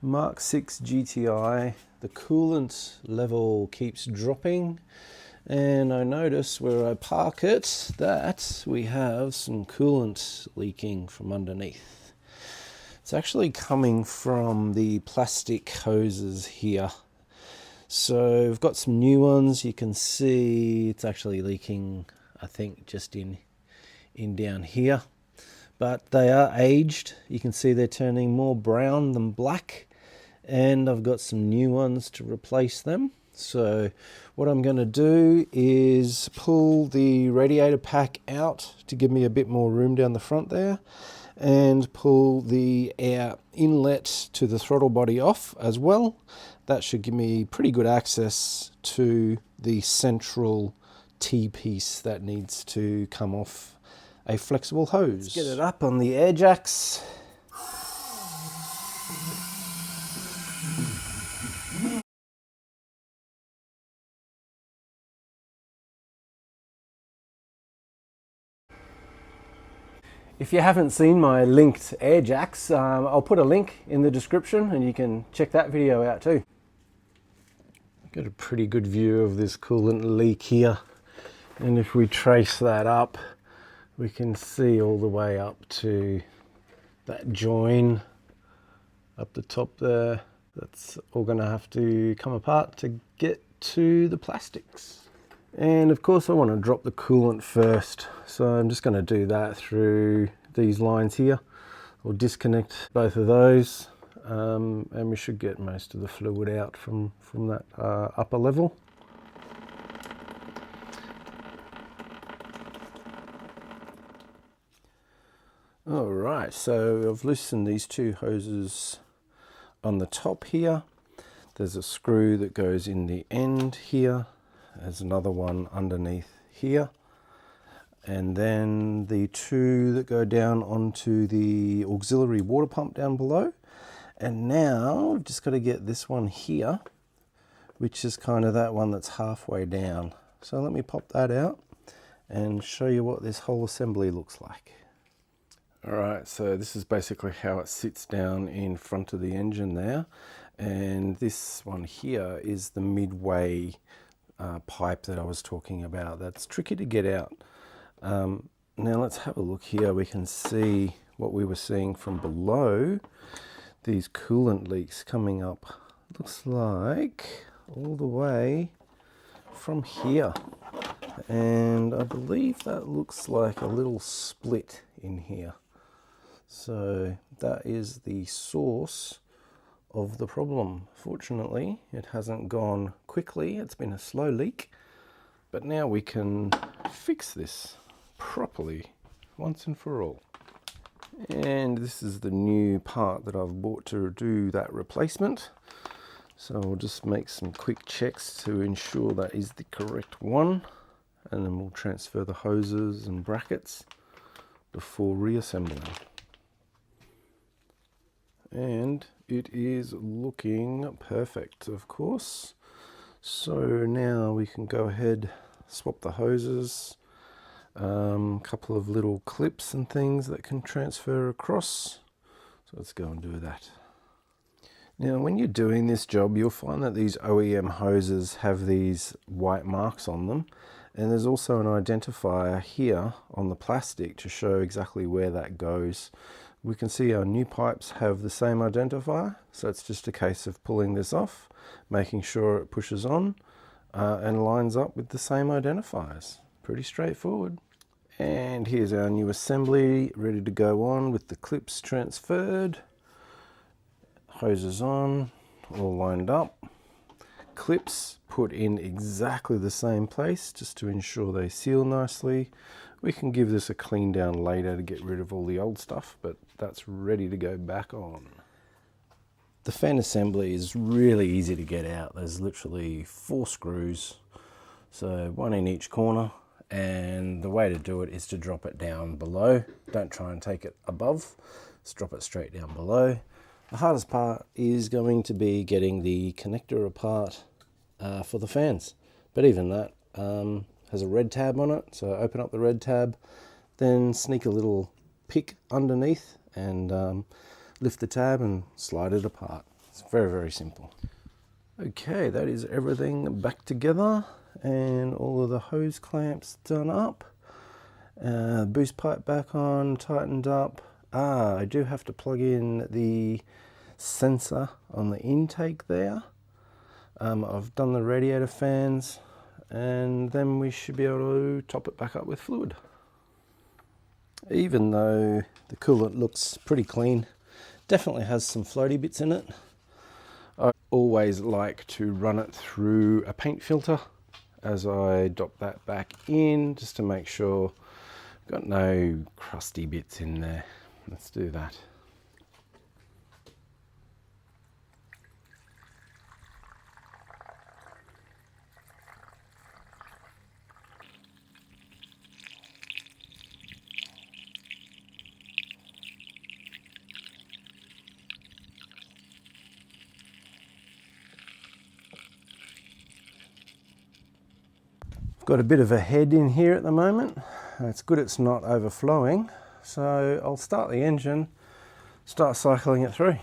MK6 GTI. The coolant level keeps dropping, and I notice where I park it that we have some coolant leaking from underneath. It's actually coming from the plastic hoses here. So I've got some new ones. You can see it's actually leaking, I think, just in down here. But they are aged. You can see they're turning more brown than black. And I've got some new ones to replace them. So what I'm going to do is pull the radiator pack out to give me a bit more room down the front there, and pull the air inlet to the throttle body off as well. That should give me pretty good access to the central T-piece that needs to come off a flexible hose. Let's get it up on the air jacks. If you haven't seen my linked air jacks, I'll put a link in the description and you can check that video out too. Got a pretty good view of this coolant leak here, and if we trace that up, we can see all the way up to that join up the top there. That's all going to have to come apart to get to the plastics. And of course I want to drop the coolant first, so I'm just going to do that through these lines here. We'll disconnect both of those, and we should get most of the fluid out from that upper level. Alright, so I've loosened these two hoses on the top here. There's a screw that goes in the end here. There's another one underneath here, and then the two that go down onto the auxiliary water pump down below. And now we've just got to get this one here, which is kind of that one that's halfway down. So let me pop that out and show you what this whole assembly looks like. Alright, so this is basically how it sits down in front of the engine there, and this one here is the midway pipe that I was talking about. That's tricky to get out. Now let's have a look here. We can see what we were seeing from below, these coolant leaks coming up. Looks like all the way from here, and I believe that looks like a little split in here. So that is the source of the problem. Fortunately, it hasn't gone quickly. It's been a slow leak, but now we can fix this properly once and for all. And this is the new part that I've bought to do that replacement. So we'll just make some quick checks to ensure that is the correct one, and then we'll transfer the hoses and brackets before reassembling. And it is looking perfect, of course. So now we can go ahead, swap the hoses, couple of little clips and things that can transfer across. So let's go and do that. Now when you're doing this job, you'll find that these OEM hoses have these white marks on them, and there's also an identifier here on the plastic to show exactly where that goes. We can see our new pipes have the same identifier, so it's just a case of pulling this off, making sure it pushes on and lines up with the same identifiers. Pretty straightforward. And here's our new assembly ready to go on with the clips transferred, hoses on, all lined up, clips put in exactly the same place just to ensure they seal nicely. We can give this a clean down later to get rid of all the old stuff, but that's ready to go back on. The fan assembly is really easy to get out. There's literally 4 screws, so 1 in each corner, and the way to do it is to drop it down below. Don't try and take it above, just drop it straight down below. The hardest part is going to be getting the connector apart for the fans, but even that has a red tab on it, so open up the red tab, then sneak a little pick underneath and lift the tab and slide it apart. It's very, very simple. Okay, that is everything back together and all of the hose clamps done up. Boost pipe back on, tightened up. I do have to plug in the sensor on the intake there. I've done the radiator fans, and then we should be able to top it back up with fluid. Even though the coolant looks pretty clean, definitely has some floaty bits in it. I always like to run it through a paint filter as I drop that back in, just to make sure I've got no crusty bits in there. Let's do that. Got a bit of a head in here at the moment. It's good it's not overflowing. So I'll start the engine, start cycling it through.